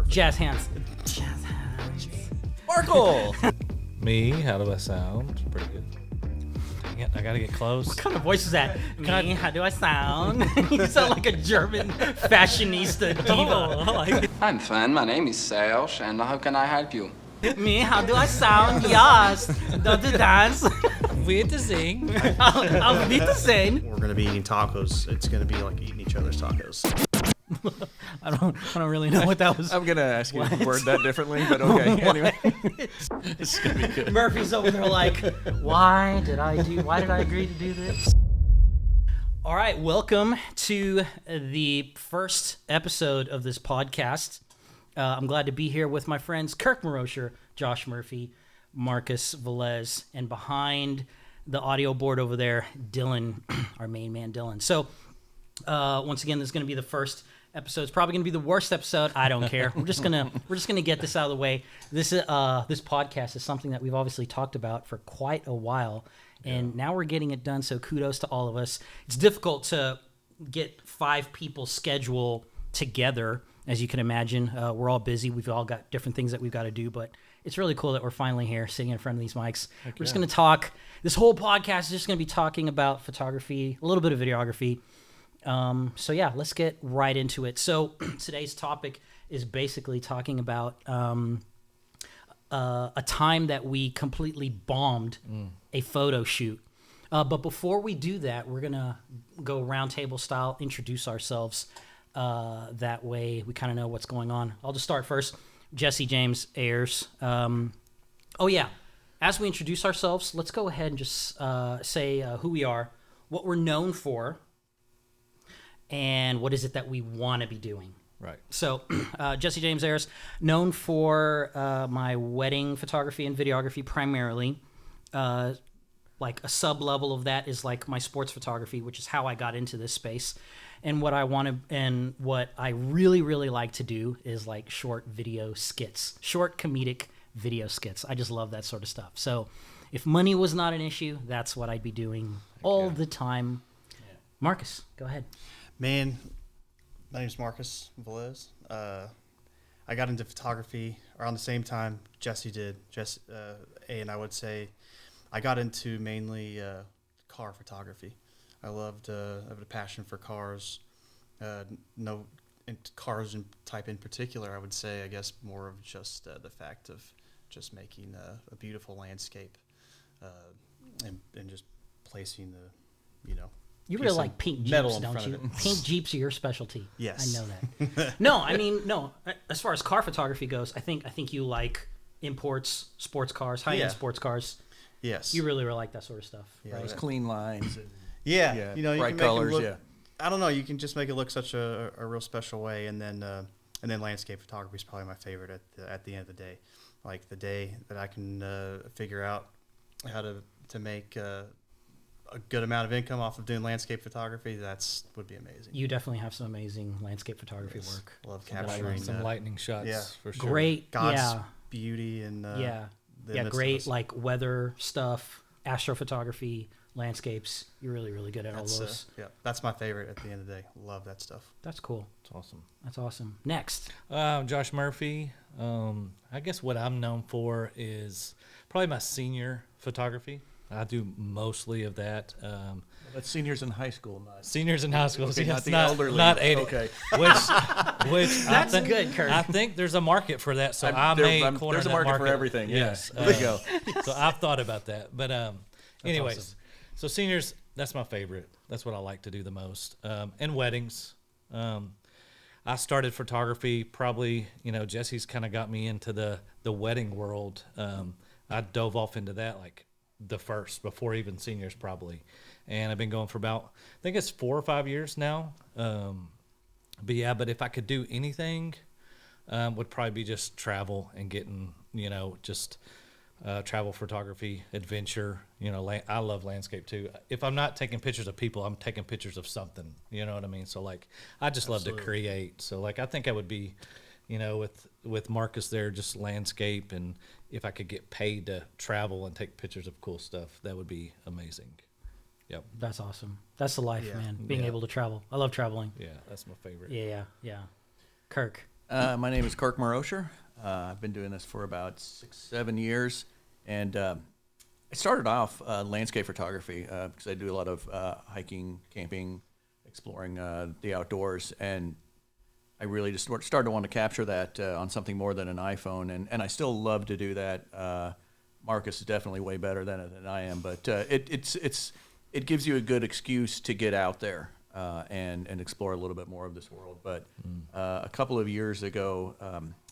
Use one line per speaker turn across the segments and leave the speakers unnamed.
Jazz hands. Jazz hands.
Sparkle! Me, how do I sound? Pretty good. Dang it, I gotta get close.
What kind of voice is that? Me, how do I sound? You sound like a German fashionista diva.
I'm fine. My name is Serge, and how can I help you?
Me, how do I sound? Yes. Don't you dance?
Weird to sing.
I'll need to sing.
We're gonna be eating tacos. It's gonna be like eating each other's tacos.
I don't really know what that was.
I'm gonna ask you to word that differently, but okay. Anyway,
It's gonna be good.
Murphy's over there like, why did I agree to do this? All right, welcome to the first episode of this podcast. I'm glad to be here with my friends Kirk Marosher, Josh Murphy, Marcus Velez, and behind the audio board over there, Dylan, our main man, Dylan. So once again, this is going to be the first episode. It's probably going to be the worst episode. I don't care. We're just gonna get this out of the way. This podcast is something that we've obviously talked about for quite a while, and now we're getting it done. So kudos to all of us. It's difficult to get 5 people's schedule together, as you can imagine. We're all busy. We've all got different things that we've got to do, but it's really cool that we're finally here sitting in front of these mics. We're just going to talk. This whole podcast is just going to be talking about photography, a little bit of videography. So yeah, let's get right into it. So today's topic is basically talking about a time that we completely bombed a photo shoot. But before we do that, we're going to go round table style, introduce ourselves. That way we kind of know what's going on. I'll just start first. Jesse James Ayers. As we introduce ourselves, let's go ahead and just say who we are, what we're known for, and what is it that we want to be doing.
Right.
So, Jesse James Ayers, known for my wedding photography and videography primarily. Like a sub-level of that is like my sports photography, which is how I got into this space. And what I want to, and what I really, really like to do is like short video skits, short comedic video skits. I just love that sort of stuff. So if money was not an issue, that's what I'd be doing all the time. Yeah. Marcus, go ahead.
Man, my name's Marcus Velez. I got into photography around the same time Jesse did. And I would say I got into mainly car photography. I have a passion for cars. Cars in type in particular, I would say, I guess more of just the fact of just making a beautiful landscape and just placing
You really like pink Jeeps, don't you? Pink Jeeps are your specialty.
Yes.
I know that. No. As far as car photography goes, I think you like imports, sports cars, high-end sports cars.
Yes.
You really like that sort of stuff, right?
those clean lines. And,
you
bright
can
colors.
make it look, I don't know. You can just make it look such a real special way, and then landscape photography is probably my favorite at the end of the day. Like the day that I can figure out how to make a good amount of income off of doing landscape photography, would be amazing.
You definitely have some amazing landscape photography work.
Love capturing
some lightning shots for sure.
Great,
God's beauty and
great like weather stuff, astrophotography, landscapes. You're really, really good at all those.
That's my favorite at the end of the day. Love that stuff.
That's cool.
That's awesome.
Next.
Josh Murphy. I guess what I'm known for is probably my senior photography. I do mostly of that.
That's seniors in high school, not
seniors in high school.
Okay,
Yes,
not the elderly.
Not 80.
Okay.
Which
That's good, Kurt.
I think there's a market for that, so I may corner
there's a
that
market for everything.
Yes.
There you go.
So I've thought about that. But anyways,
awesome.
So seniors, that's my favorite. That's what I like to do the most. And weddings. I started photography probably, Jesse's kind of got me into the wedding world. I dove off into that like the first, before even seniors probably. And I've been going for about, I think it's 4 or 5 years now. But if I could do anything, would probably be just travel and getting, just travel photography, adventure. I love landscape too. If I'm not taking pictures of people, I'm taking pictures of something. You know what I mean? So like, I just love to create. So like, I think I would be, with Marcus there, just landscape, and if I could get paid to travel and take pictures of cool stuff, that would be amazing. Yep.
That's awesome. That's the life, man. Being able to travel. I love traveling.
Yeah, that's my favorite.
Yeah. Kirk.
My name is Kirk Marosher. I've been doing this for about 6-7 years, and I started off landscape photography because I do a lot of hiking, camping, exploring the outdoors, and I really just started to want to capture that on something more than an iPhone, and I still love to do that. Marcus is definitely way better than I am, but it gives you a good excuse to get out there and explore a little bit more of this world. But a couple of years ago,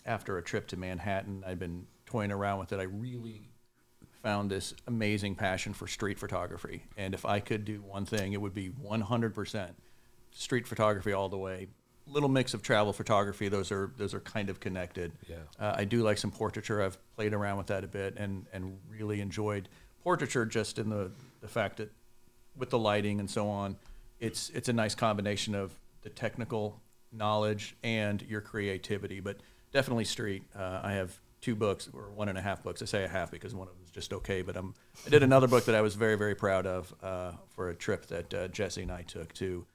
after a trip to Manhattan, I'd been toying around with it. I really found this amazing passion for street photography, and if I could do one thing, it would be 100% street photography all the way. Little mix of travel photography; those are kind of connected.
Yeah.
I do like some portraiture. I've played around with that a bit, and really enjoyed portraiture just in the fact that with the lighting and so on, it's a nice combination of the technical knowledge and your creativity. But definitely street. I have 2 books, or 1.5 books. I say a half because one of them is just okay. But I did another book that I was very, very proud of for a trip that Jesse and I took to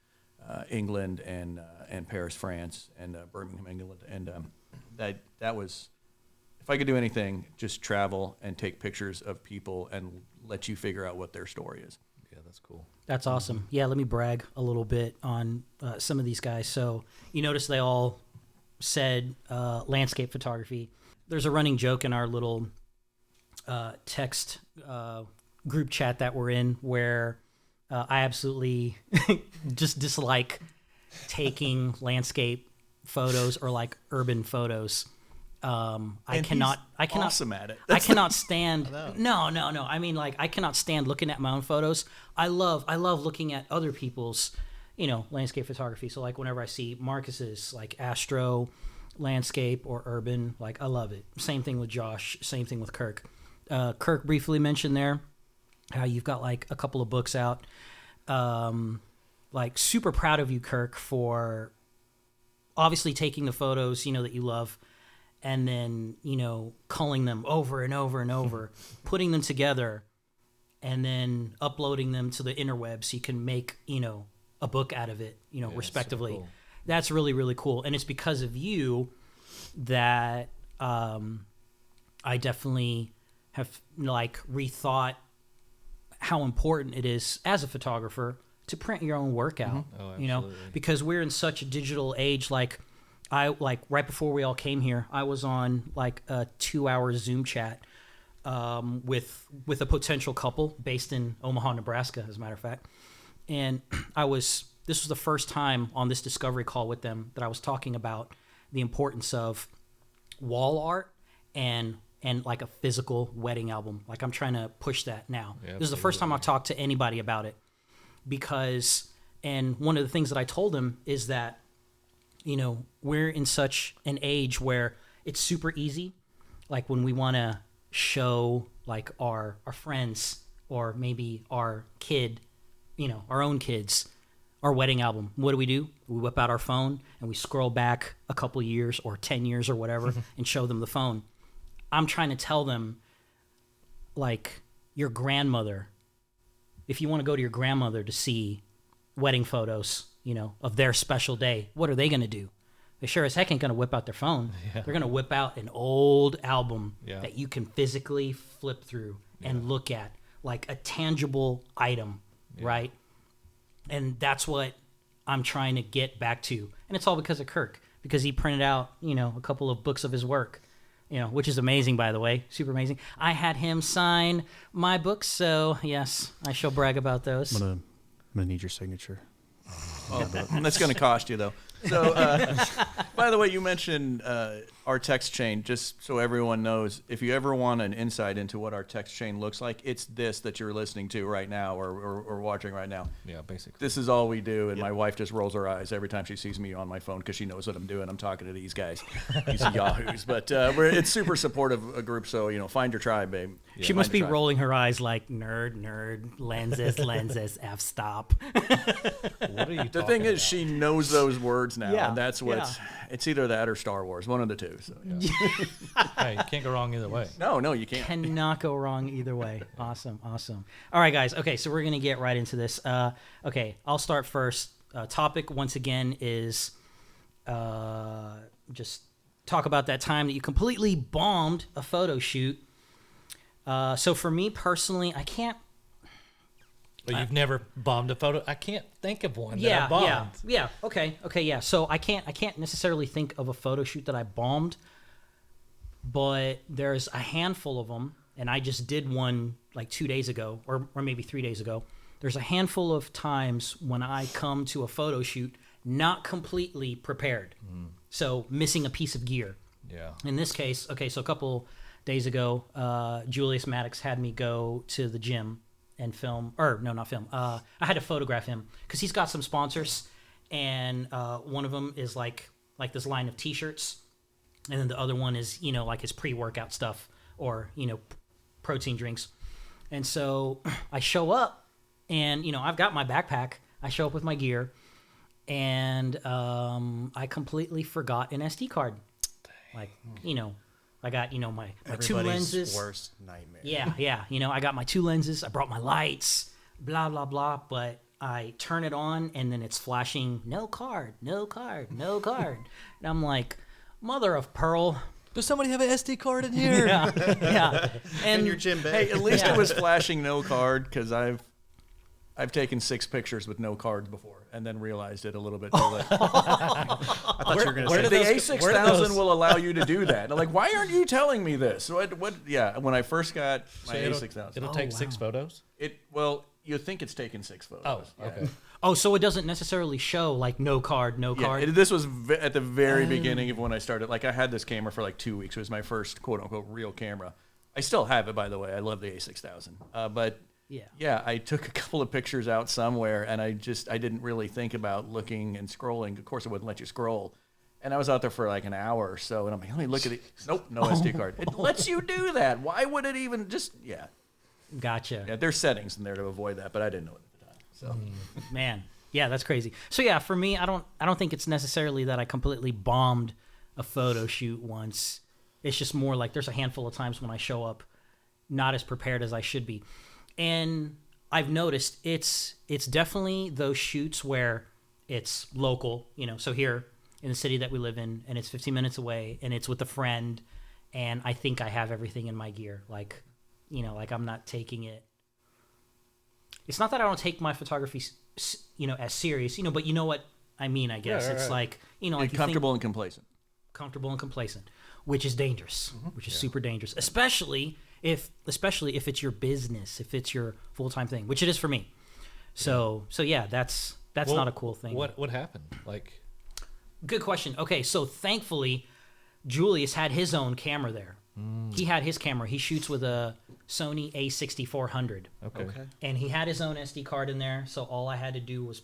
England and Paris, France, and Birmingham, England. And that was, if I could do anything, just travel and take pictures of people and let you figure out what their story is.
Yeah, that's cool.
That's awesome. Yeah, let me brag a little bit on some of these guys. So you notice they all said landscape photography. There's a running joke in our little text group chat that we're in where I absolutely just dislike taking landscape photos or like urban photos. I cannot
Awesome at it.
I cannot stand. No. I mean, like, I cannot stand looking at my own photos. I love looking at other people's, landscape photography. So like whenever I see Marcus's like astro, landscape, or urban, like I love it. Same thing with Josh. Same thing with Kirk. Kirk briefly mentioned there how you've got like a couple of books out. Like super proud of you, Kirk, for obviously taking the photos, that you love, and then, culling them over and over and over, putting them together, and then uploading them to the interwebs so you can make, a book out of it, respectively.
Cool.
That's really, really cool. And it's because of you that I definitely have like rethought how important it is as a photographer to print your own work out, because we're in such a digital age. Like right before we all came here, I was on like a 2-hour Zoom chat with a potential couple based in Omaha, Nebraska, as a matter of fact. And this was the first time on this discovery call with them that I was talking about the importance of wall art and like a physical wedding album. Like I'm trying to push that now.
Yeah,
this is the first time I've talked to anybody about it, and one of the things that I told him is that, we're in such an age where it's super easy. Like when we want to show like our friends or maybe our kid, our own kids, our wedding album, what do? We whip out our phone and we scroll back a couple years or 10 years or whatever and show them the phone. I'm trying to tell them, like, your grandmother, if you want to go to your grandmother to see wedding photos, of their special day, what are they going to do? They sure as heck ain't going to whip out their phone. Yeah. They're going to whip out an old album that you can physically flip through and look at, like a tangible item, right? And that's what I'm trying to get back to. And it's all because of Kirk, because he printed out, a couple of books of his work, which is amazing, by the way, super amazing. I had him sign my books, so yes, I shall brag about those.
I'm gonna need your signature.
Oh, that's going to cost you, though. So, by the way, you mentioned our text chain, just so everyone knows, if you ever want an insight into what our text chain looks like, it's this that you're listening to right now or watching right now.
Yeah, basically.
This is all we do, and my wife just rolls her eyes every time she sees me on my phone because she knows what I'm doing. I'm talking to these guys, these yahoos. But it's super supportive a group, so, find your tribe, babe. Yeah,
she must be rolling her eyes like, nerd, lenses, f-stop.
What are you
The thing is,
about?
she knows those words now,
Yeah,
and that's what's. It's either that or Star Wars, one of the two. So,
Hey, you can't go wrong either way.
No, you can't.
Cannot go wrong either way. Awesome. All right, guys. Okay, so we're going to get right into this. Okay, I'll start first. Topic, once again, is just talk about that time that you completely bombed a photo shoot. So for me personally, I can't.
But you've never bombed a photo. I can't think of one that I bombed.
Yeah. Okay. Yeah. So I can't necessarily think of a photo shoot that I bombed, but there's a handful of them, and I just did one like 2 days ago, or maybe 3 days ago. There's a handful of times when I come to a photo shoot not completely prepared, so missing a piece of gear.
Yeah.
In this case, okay, so a couple days ago, Julius Maddox had me go to the gym and film, or no, not film. I had to photograph him because he's got some sponsors, and one of them is like this line of T-shirts, and then the other one is like his pre-workout stuff or protein drinks. And so I show up, and I've got my backpack. I show up with my gear, and I completely forgot an SD card. Like I got my two lenses.
Worst nightmare.
Yeah. I got my 2 lenses. I brought my lights. Blah blah blah. But I turn it on, and then it's flashing no card. And I'm like, mother of pearl.
Does somebody have an SD card in here?
Yeah.
And your gym bag.
Hey, at least it was flashing no card, because I've taken 6 pictures with no cards before, and then realized it a little bit too late.
I thought you were going to say
The
where do those-
A6000 will allow you to do that. I'm like, why aren't you telling me this? What? Yeah, when I first got my A6000,
It'll take 6 photos.
you think it's taken 6 photos.
Oh,
Yeah.
okay.
Oh, so it doesn't necessarily show like no card.
Yeah, this was at the very beginning of when I started. Like, I had this camera for like 2 weeks. It was my first quote-unquote real camera. I still have it, by the way. I love the A6000. But yeah, I took a couple of pictures out somewhere, and I didn't really think about looking and scrolling. Of course, it wouldn't let you scroll. And I was out there for like an hour or so, and I'm like, let me look at it. Nope, no SD card. It lets you do that. Why would it even yeah.
Gotcha.
Yeah, there's settings in there to avoid that, but I didn't know it at the time. So
Man, yeah, that's crazy. So yeah, for me, I don't think it's necessarily that I completely bombed a photo shoot once. It's just more like there's a handful of times when I show up not as prepared as I should be. And I've noticed it's definitely those shoots where it's local, so here in the city that we live in, and it's 15 minutes away, and it's with a friend, and I think I have everything in my gear. Like I'm not taking it. It's not that I don't take my photography, as serious, but you know what I mean, I guess.
Right,
it's
right.
like,
you're
like
comfortable and complacent.
Comfortable and complacent, which is dangerous, which is super dangerous, especially if it's your business, if it's your full-time thing, which it is for me. So yeah, that's not a cool thing.
What happened? Like,
good question. Okay, so thankfully, Julius had his own camera there. He had his camera. He shoots with a Sony A6400.
okay.
And he had his own SD card in there, so all I had to do was,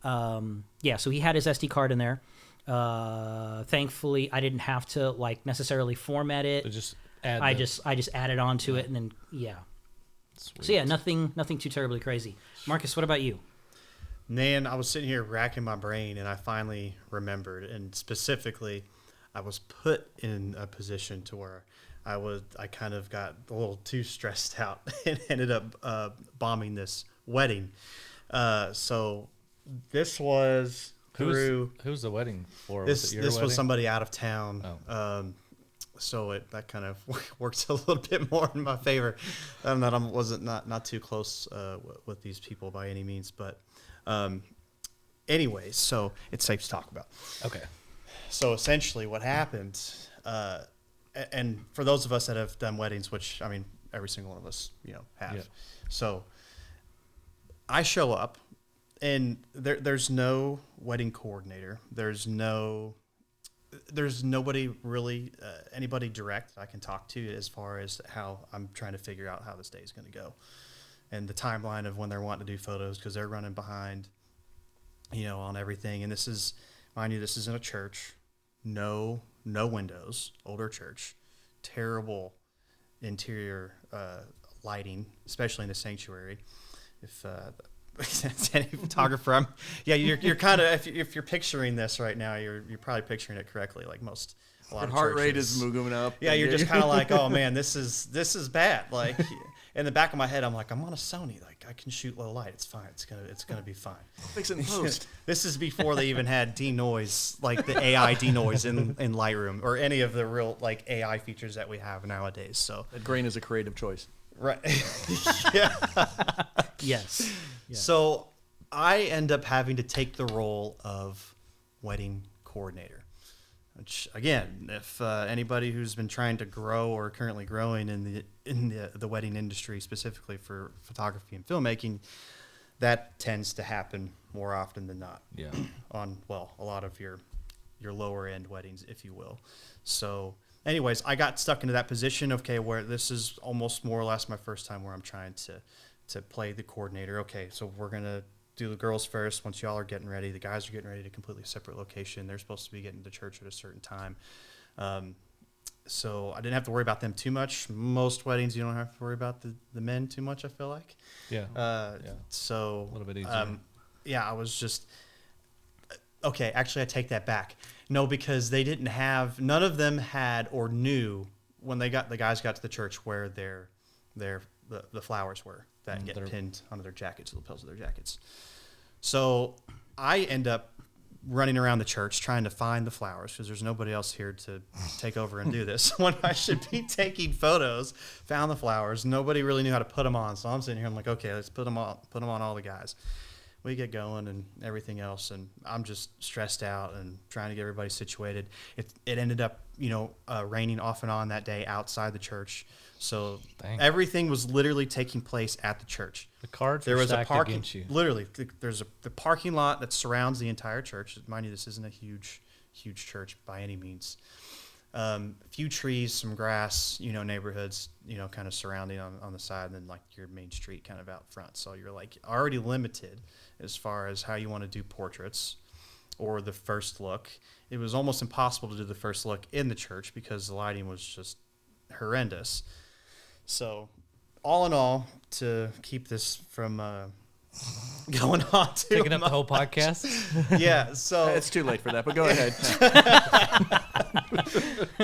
so he had his SD card in there. Thankfully, I didn't have to necessarily format it.
So just add
I just added on to it, and then
Sweet.
So yeah, nothing too terribly crazy. Marcus, what about you?
Man, I was sitting here racking my brain, and I finally remembered. And specifically, I was put in a position to where I kind of got a little too stressed out and ended up bombing this wedding. So this was through.
Who's the wedding for?
This
was
was somebody out of town.
Oh.
So that kind of works a little bit more in my favor. That I wasn't not too close with these people by any means, but anyways, so it's safe to talk about.
Okay.
So essentially, what happened, and for those of us that have done weddings, which I mean, every single one of us, have.
Yeah.
So I show up, and there's no wedding coordinator. There's nobody really, anybody direct I can talk to as far as how I'm trying to figure out how this day is going to go, and the timeline of when they're wanting to do photos, because they're running behind, on everything. And this is, mind you, this is in a church, no windows, older church, terrible interior lighting, especially in the sanctuary. If any photographer, you're kind of if you're picturing this right now, you're probably picturing it correctly. Like a lot of
heart rate
churches.
is moving up.
Yeah, you're just kind of like, oh man, this is bad. Like in the back of my head, I'm like, I'm on a Sony. Like I can shoot low light. It's fine. It's gonna be fine.
Fix it in post.
This is before they even had denoise, like the AI denoise in Lightroom or any of the real like AI features that we have nowadays. So
That grain is a creative choice.
right, yeah.
Yes.
So I end up having to take the role of wedding coordinator. Which again, if anybody who's been trying to grow or currently growing in the wedding industry, specifically for photography and filmmaking, that tends to happen more often than not.
Yeah.
On a lot of your lower end weddings, if you will. So, anyways, I got stuck into that position. Okay, where this is almost more or less my first time where I'm trying to play the coordinator. Okay, so we're gonna do the girls first. Once y'all are getting ready, the guys are getting ready to completely separate location. They're supposed to be getting to church at a certain time. So I didn't have to worry about them too much. Most weddings, you don't have to worry about the men too much, I feel like.
Yeah.
So
A little bit easier.
yeah, I was just okay. Actually, I take that back. No, because they didn't have. None of them had or knew when the guys got to the church where the flowers were that get pinned onto their jackets, the lapels of their jackets. So I end up running around the church trying to find the flowers because there's nobody else here to take over and do this when I should be taking photos. Found the flowers. Nobody really knew how to put them on. So I'm sitting here. I'm like, okay, let's put them on all the guys. We get going and everything else, and I'm just stressed out and trying to get everybody situated. It ended up, raining off and on that day outside the church. So everything was literally taking place at the church.
The cards
there
were
was a
stacked
parking
against you.
Literally, there's the parking lot that surrounds the entire church. Mind you, this isn't a huge church by any means. A few trees, some grass, neighborhoods, kind of surrounding on the side, and then like your main street kind of out front. So you're like already limited as far as how you want to do portraits or the first look. It was almost impossible to do the first look in the church because the lighting was just horrendous. So all in all, to keep this from going on too
Taking up the
much.
whole podcast.
Yeah, so
It's too late for that, but go ahead.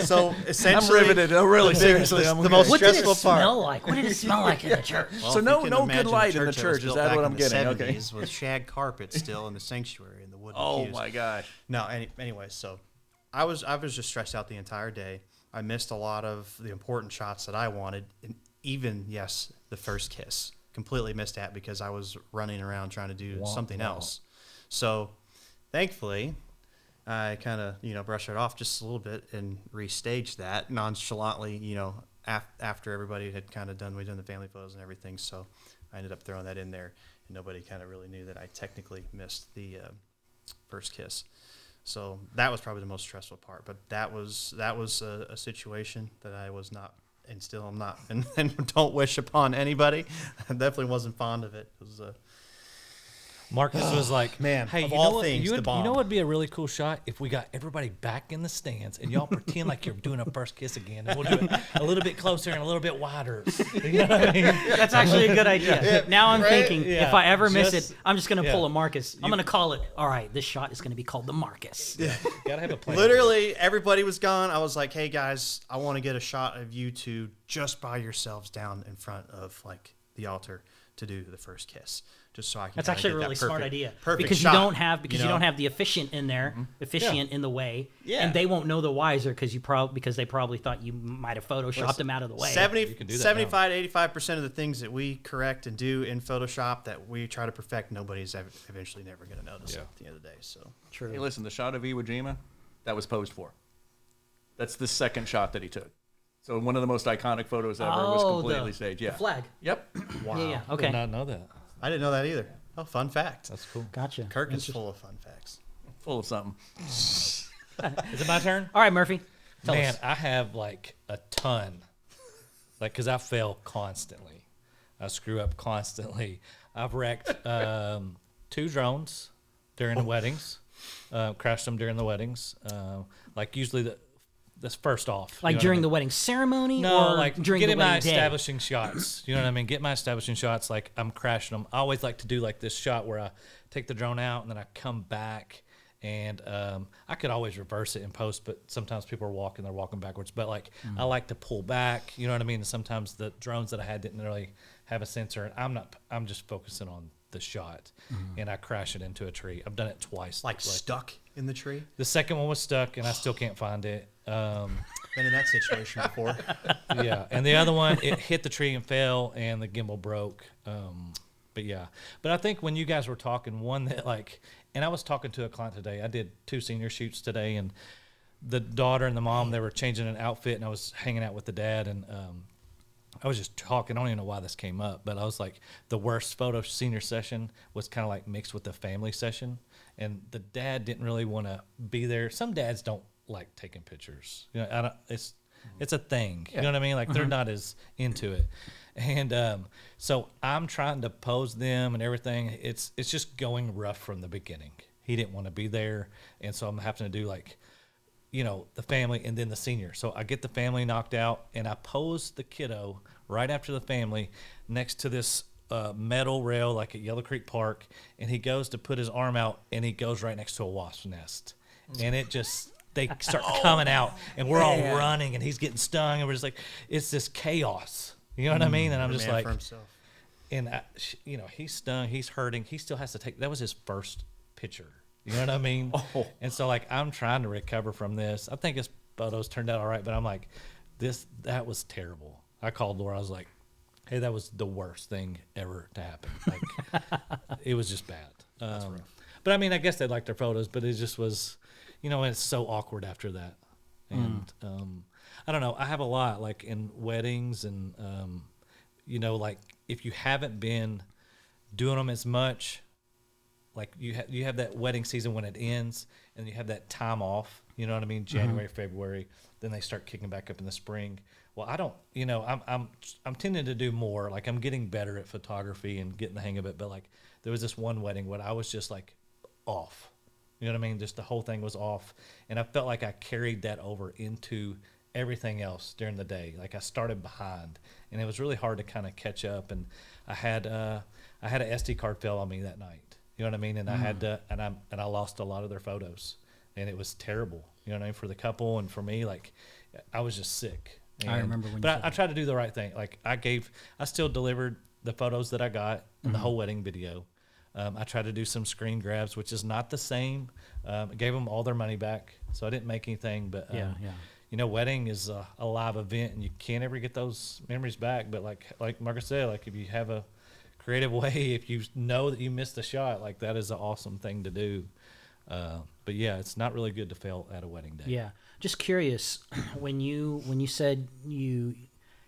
so essentially,
I'm riveted. Really, seriously. I'm
the most
What did it
stressful part.
smell like? What did it smell like in the church?
Well,
So
if
no-
you can
no good
imagine
light in the
that
church.
was
Is
built
that
back
what
in
I'm
the
getting? Okay.
70s with shag carpet still in the sanctuary and the wooden
Oh
pews.
my gosh.
No, anyway, so I was just stressed out the entire day. I missed a lot of the important shots that I wanted, and even the first kiss. Completely missed that because I was running around trying to do something else. So, thankfully, I kind of brushed it off just a little bit and restaged that nonchalantly. After everybody had kind of done the family photos and everything. So I ended up throwing that in there, and nobody kind of really knew that I technically missed the first kiss. So that was probably the most stressful part. But that was a situation that I was not. And still I'm not, and don't wish upon anybody. I definitely wasn't fond of it. It was
Marcus was like,
man,
hey,
of
you
all
know what?
things,
You
the
know
bomb.
what would be a really cool shot if we got everybody back in the stands and y'all pretend like you're doing a first kiss again, and we'll do it a little bit closer and a little bit wider. You know what I mean?
That's actually a good idea. Now I'm thinking,
Yeah.
if I ever miss
Just-
it, I'm just going to pull
yeah.
a Marcus. I'm going to call it, all right, this shot is going to be called the Marcus.
Gotta have a plan.
Literally, everybody was gone. I was like, hey guys, I want to get a shot of you two just by yourselves down in front of like the altar to do the first kiss, just so I can.
That's
kinda
actually a
get that
really smart
perfect-
idea.
Perfect
Because
shot,
you don't have you
know?
don't have the officiant in there, officiant in the way,
Yeah.
and they won't know the wiser because they probably thought you might have photoshopped them out of the way.
can do that
75 to 85% of the things that we correct and do in Photoshop that we try to perfect, nobody's eventually never going to notice at the end of the day. So
True.
Hey, listen, the shot of Iwo Jima, that was posed for. That's the second shot that he took. So one of the most iconic photos ever was completely staged. Yeah.
The flag.
Yep.
Yeah, yeah.
I
Okay.
did not know that.
I didn't know that either. Oh, fun fact.
That's cool.
Gotcha.
Kirk is full of fun facts.
Full of something.
Is it my turn?
All right, Murphy. Tell
Man,
us.
I have like a ton. Like, because I fail constantly. I screw up constantly. I've wrecked 2 drones during the weddings. Crashed them during the weddings. Like, usually That's first off.
Like during the wedding ceremony,
No,
or
like
during
getting
the
my
wedding day?
establishing shots. You know what I mean? Get my establishing shots. Like I'm crashing them. I always like to do like this shot where I take the drone out and then I come back, and I could always reverse it in post, but sometimes people are walking, they're walking backwards. But like I like to pull back. You know what I mean? And sometimes the drones that I had didn't really have a sensor, and I'm just focusing on the shot, and I crash it into a tree. I've done it twice.
Like stuck in the tree.
The second one was stuck, and I still can't find it.
Been in that situation before.
Yeah, and the other one, it hit the tree and fell, and the gimbal broke. But yeah, but I think when you guys were talking, one that like, and I was talking to a client today. I did 2 senior shoots today, and the daughter and the mom, they were changing an outfit, and I was hanging out with the dad, and I was just talking. I don't even know why this came up, but I was like, the worst photo senior session was kind of like mixed with the family session, and the dad didn't really want to be there. Some dads don't like taking pictures. You know, it's a thing. You know what I mean? Like they're not as into it. And so I'm trying to pose them and everything. It's just going rough from the beginning. He didn't want to be there, and so I'm having to do like, you know, the family and then the senior. So I get the family knocked out, and I pose the kiddo right after the family next to this metal rail like at Yellow Creek Park, and he goes to put his arm out, and he goes right next to a wasp nest, and it just they start coming out, and we're all running, and he's getting stung, and we're just like, it's this chaos. You know what I mean? And I'm just
Man
like,
for himself.
and you know, he's stung, he's hurting, he still has to take. That was his first picture. You know what I mean? And so like I'm trying to recover from this. I think his photos turned out all right, but I'm like, that was terrible. I called Laura. I was like, hey, that was the worst thing ever to happen. Like it was just bad. But I mean, I guess they liked their photos, but it just was, you know, it's so awkward after that. And I don't know. I have a lot like in weddings and, you know, like if you haven't been doing them as much, like you have that wedding season when it ends, and you have that time off. You know what I mean? January, February. Then they start kicking back up in the spring. Well, I don't. You know, I'm tending to do more. Like I'm getting better at photography and getting the hang of it. But like there was this one wedding where I was just like off. You know what I mean? Just the whole thing was off, and I felt like I carried that over into everything else during the day. Like I started behind, and it was really hard to kind of catch up. And I had an SD card fail on me that night. You know what I mean? And I had to, and I lost a lot of their photos, and it was terrible. You know what I mean? For the couple and for me, like I was just sick. And,
I remember when.
But I tried to do the right thing. Like I still delivered the photos that I got in the whole wedding video. I tried to do some screen grabs, which is not the same. I gave them all their money back, so I didn't make anything. But you know, wedding is a live event, and you can't ever get those memories back. But like Marcus said, like if you have a creative way, if you know that you missed a shot, like that is an awesome thing to do. But yeah, it's not really good to fail at a wedding day.
Yeah, just curious, when you said you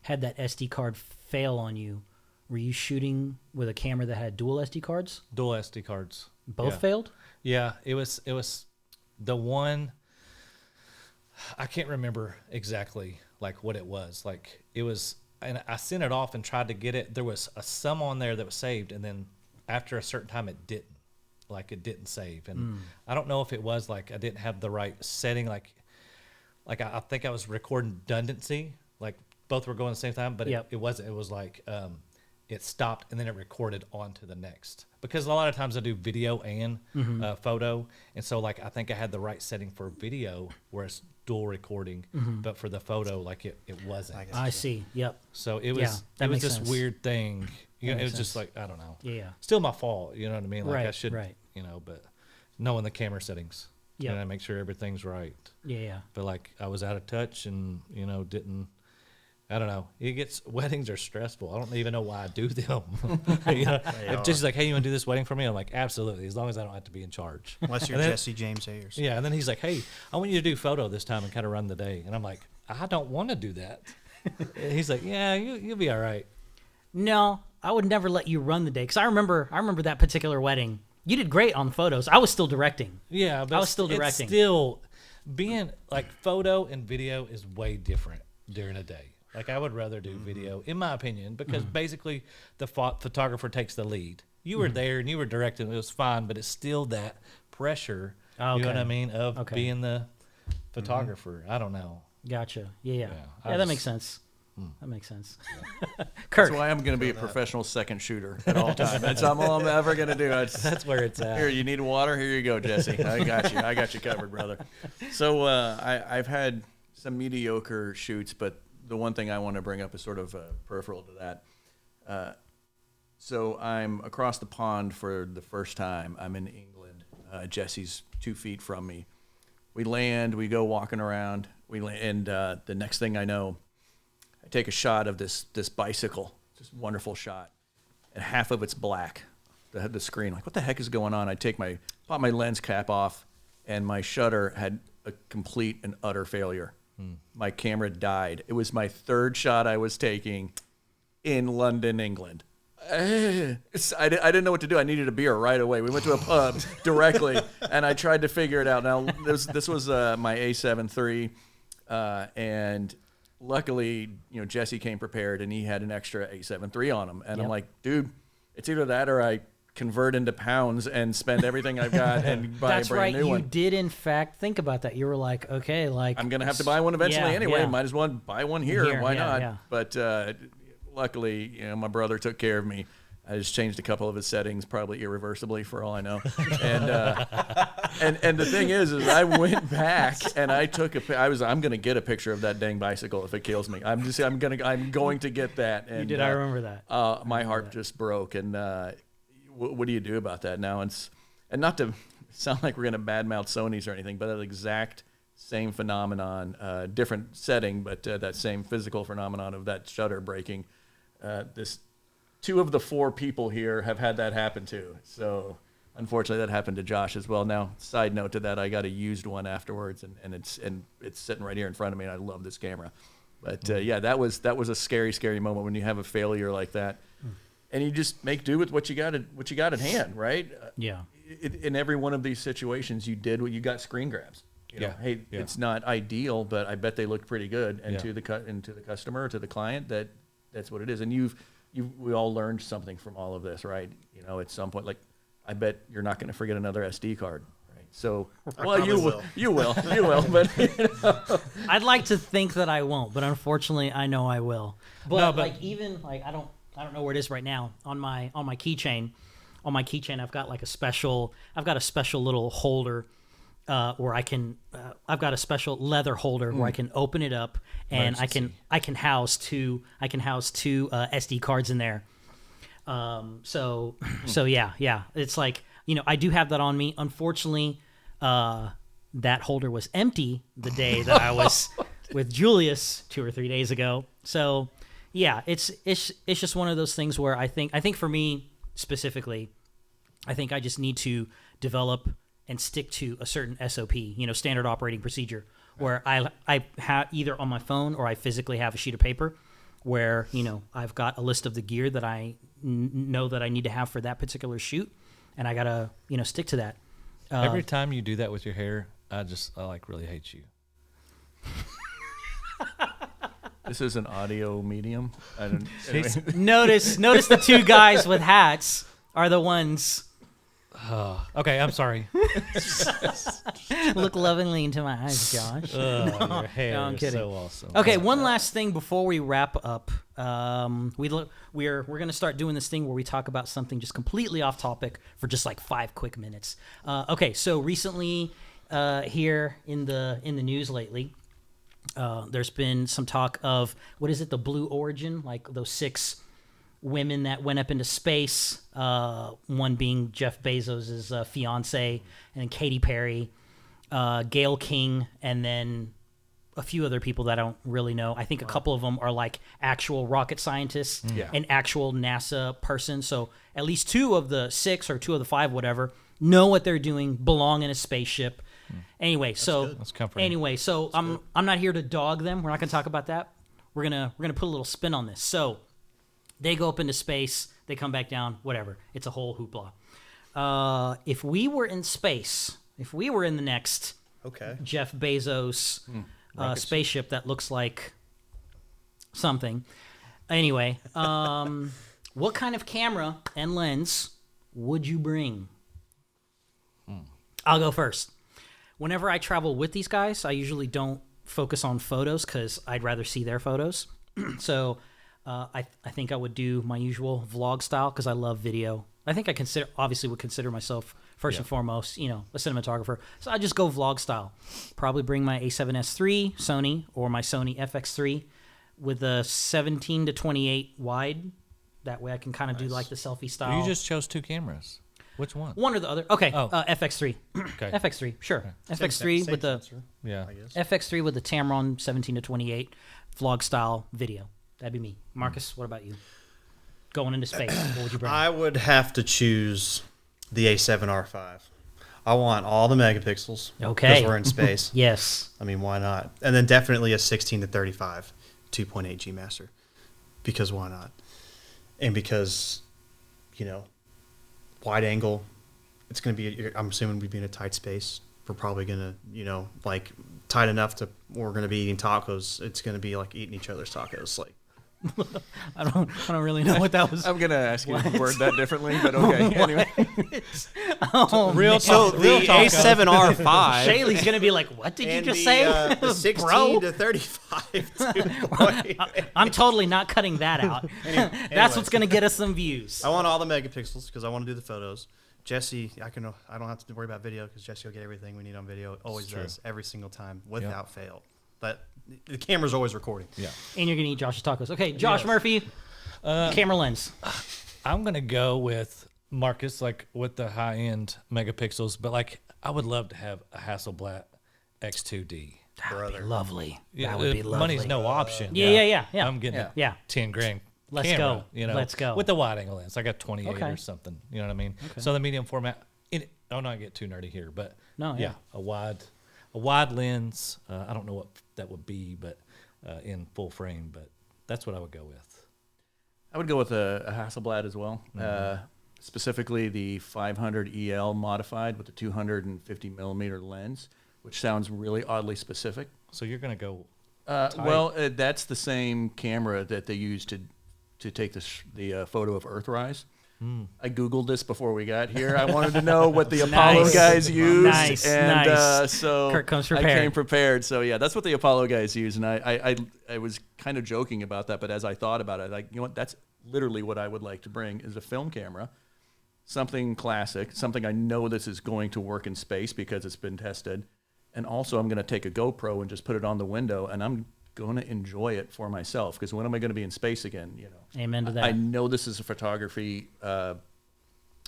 had that SD card fail on you, were you shooting with a camera that had dual SD cards?
Dual SD cards.
Both failed?
Yeah, it was the one. I can't remember exactly like what it was. Like it was, and I sent it off and tried to get it. There was a sum on there that was saved, and then after a certain time, it didn't. Like it didn't save, and I don't know if it was like I didn't have the right setting. Like I think I was recording redundancy. Like both were going at the same time, but it wasn't. It was like it stopped and then it recorded onto the next. Because a lot of times I do video and photo, and so like I think I had the right setting for video where it's dual recording, but for the photo, like it wasn't.
I see. Yep.
So it was this
sense.
weird thing. You know, it was
sense.
just like I don't know.
Yeah.
Still my fault. You know what I mean? Like
Right,
I should.
right.
You know, but knowing the camera settings.
Yep.
And I make sure everything's right.
Yeah.
But like I was out of touch and didn't. I don't know. Weddings are stressful. I don't even know why I do them. If Jesse's like, hey, you want to do this wedding for me? I'm like, absolutely, as long as I don't have to be in charge.
Unless you're Jesse James Ayers.
Yeah, and then he's like, hey, I want you to do photo this time and kind of run the day. And I'm like, I don't want to do that. And he's like, yeah, you'll be all right.
No, I would never let you run the day, because I remember that particular wedding. You did great on the photos. I was still directing.
Yeah, but
I was still directing.
It's still being like photo and video is way different during a day. Like I would rather do video, in my opinion, because basically the photographer takes the lead. You were there and you were directing; it was fine, but it's still that pressure. You know what I mean of being the photographer. I don't know.
Gotcha. Yeah.
Yeah, I
That
just-
makes sense. That makes sense.
That's
Kirk.
why I'm going to be a professional second shooter at all times. That's all I'm ever going to do.
That's where it's at.
Here, you need water? Here you go, Jesse. I got you. I got you covered, brother. So I've had some mediocre shoots, but the one thing I want to bring up is sort of peripheral to that. So I'm across the pond for the first time. I'm in England. Jesse's 2 feet from me. We land. We go walking around. And the next thing I know, I take a shot of this bicycle. Just wonderful shot. And half of it's black. The screen, like, what the heck is going on? I pop my lens cap off, and my shutter had a complete and utter failure. My camera died. It was my third shot I was taking in London, England. I didn't know what to do. I needed a beer right away. We went to a pub directly, and I tried to figure it out. Now, this was my A7 III, and luckily, Jesse came prepared, and he had an extra A7 III on him. And I'm like, dude, it's either that or I convert into pounds and spend everything I've got and buy
That's
a brand
right.
new
You
one.
did, in fact, think about that. You were like, okay, like
I'm going to have to buy one eventually anyway.
Yeah.
Might as well buy one here.
Here,
Why
yeah,
not?
yeah.
But luckily, my brother took care of me. I just changed a couple of his settings, probably irreversibly for all I know. And the thing is I went back and I took I'm going to get a picture of that dang bicycle if it kills me. I'm going to get that. And,
You did. I remember that.
My heart just broke. And what do you do about that now? And not to sound like we're going to badmouth Sony's or anything, but that exact same phenomenon, different setting, but that same physical phenomenon of that shutter breaking. Two of the 4 people here have had that happen too. So unfortunately that happened to Josh as well. Now, side note to that, I got a used one afterwards and it's sitting right here in front of me, and I love this camera. But yeah, that was a scary moment when you have a failure like that. And you just make do with what you got at hand, right?
Yeah.
In every one of these situations, you did what you got. Screen grabs. Hey, it's not ideal, but I bet they looked pretty good. And to the customer, to the client, that's what it is. And we all learned something from all of this, right? At some point, like, I bet you're not going to forget another SD card, right? So, well, you will, but
I'd like to think that I won't, but unfortunately, I know I will. But like, even like, I don't know where it is right now on my keychain. On my keychain, I've got a special little holder where I can. I've got a special leather holder where I can open it up, and I can house two SD cards in there. So yeah. It's like, I do have that on me. Unfortunately, that holder was empty the day that I was with Julius 2 or 3 days ago. So yeah, it's just one of those things where I think for me specifically, I think I just need to develop and stick to a certain SOP, standard operating procedure, where I have either on my phone or I physically have a sheet of paper where, I've got a list of the gear that I know that I need to have for that particular shoot, and I gotta, stick to that.
Every time you do that with your hair, I really hate you.
this is an audio medium. Anyway.
Notice the 2 guys with hats are the ones.
Okay, I'm sorry.
Look lovingly into my eyes, Josh.
Your hair
I'm
is
kidding.
so awesome.
Okay, one last thing before we wrap up. We're gonna start doing this thing where we talk about something just completely off topic for just like 5 quick minutes. Okay, so recently, here in the news lately, there's been some talk of the Blue Origin, like those 6 women that went up into space, one being Jeff Bezos' fiance, and then Katy Perry, Gail King, and then a few other people that I don't really know. I think a couple of them are like actual rocket scientists and actual NASA persons. So at least 2 of the 6 or 2 of the 5, whatever, know what they're doing, belong in a spaceship. Anyway,
That's comforting.
Anyway, so I'm not here to dog them. We're not going to talk about that. We're gonna put a little spin on this. So they go up into space, they come back down, whatever. It's a whole hoopla. If we were in space, if we were in the next Jeff Bezos spaceship that looks like something. Anyway, what kind of camera and lens would you bring? I'll go first. Whenever I travel with these guys, I usually don't focus on photos because I'd rather see their photos. So I think I would do my usual vlog style because I love video. I think I obviously would consider myself first and foremost, a cinematographer. So I just go vlog style. Probably bring my A7S III Sony or my Sony FX3 with a 17 to 28 wide. That way I can kind of do like the selfie style.
You just chose 2 cameras. Which one?
One or the other. Okay.
Oh.
FX3.
Okay.
FX3. Sure. FX3
Same
with the
sensor,
Yeah.
I guess.
FX3 with the Tamron 17 to 28 vlog style video. That'd be me. Marcus, what about you? Going into space, what would you bring?
I would have to choose the A7R5. I want all the megapixels.
Okay.
Because we're in space.
Yes.
I mean, why not? And then definitely a 16 to 35 2.8 G master. Because why not? And because, wide angle, it's going to be, I'm assuming we'd be in a tight space. We're probably going to, tight enough to, we're going to be eating tacos. It's going to be like eating each other's tacos. Like,
I don't really know what that was.
I'm gonna ask you to word that differently, but okay. Anyway,
Real
so
talk.
the
Real talk.
A7R5.
Shaylee's going to be like, what did you
and
just
the,
say?
the 16
Bro?
to 35.
I'm totally not cutting that out. That's what's going to get us some views.
I want all the megapixels because I want to do the photos. Jesse, I don't have to worry about video because Jesse will get everything we need on video. Always does, every single time, without fail. But the camera's always recording.
Yeah.
And you're going to eat Josh's tacos. Okay, Josh
Yes.
Murphy, camera lens.
I'm gonna go with Marcus, like with the high end megapixels, but like I would love to have a Hasselblad X2D.
That would be lovely.
Yeah,
That would be lovely.
money's no option.
Yeah.
I'm getting a
Yeah.
10 grand.
Let's
camera,
go. Let's go.
With the wide angle lens, I got 28
Okay.
or something. You know what I mean? So the medium format. I'll not get too nerdy here, but
No, yeah.
a wide lens. I don't know what that would be, but in full frame. But that's what I would go with.
I would go with a Hasselblad as well. Specifically the 500 EL modified with the 250 millimeter lens, which sounds really oddly specific.
So you're gonna go.
That's the same camera that they use to take the photo of Earthrise. I Googled this before we got here. I wanted to know what the Apollo
Nice.
guys use.
Nice,
and,
nice.
so
Kirk comes
I
prepared.
came prepared. So yeah, that's what the Apollo guys use. And I was kind of joking about that, but as I thought about it, like, what, that's literally what I would like to bring is a film camera, something classic, something I know this is going to work in space because it's been tested. And also I'm going to take a GoPro and just put it on the window, and I'm going to enjoy it for myself, because when am I going to be in space again?
Amen to that.
I know this is a photography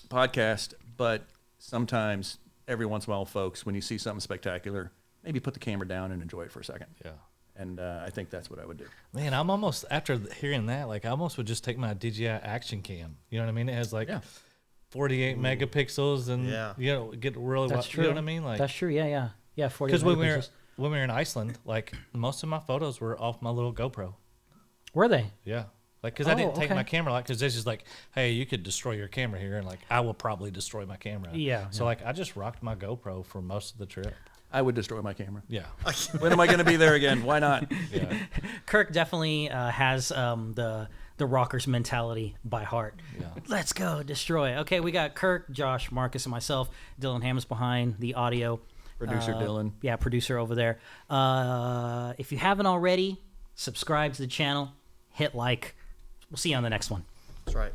podcast, but sometimes, every once in a while, folks, when you see something spectacular, maybe put the camera down and enjoy it for a second.
Yeah.
And I think that's what I would do.
Man, I'm almost, after hearing that, like I almost would just take my DJI Action Cam. You know what I mean? It has like 48 megapixels and get really
That's true.
You know what I mean? Like,
that's true. Yeah. 40
because when
megapixels.
we were in Iceland, like most of my photos were off my little GoPro.
Were they?
Yeah. Like, because I didn't take
okay.
my camera, like, because this is like, hey, you could destroy your camera here, and like, I will probably destroy my camera.
Yeah,
So like, I just rocked my GoPro for most of the trip.
I would destroy my camera.
Yeah.
When am I going to be there again? Why not?
Yeah.
Kirk definitely has the rockers mentality by heart.
Yeah.
Let's go destroy. Okay, we got Kirk, Josh, Marcus, and myself. Dylan Ham is behind the audio.
Producer Dylan.
Yeah, producer over there. If you haven't already, subscribe to the channel, hit like. We'll see you on the next one.
That's right.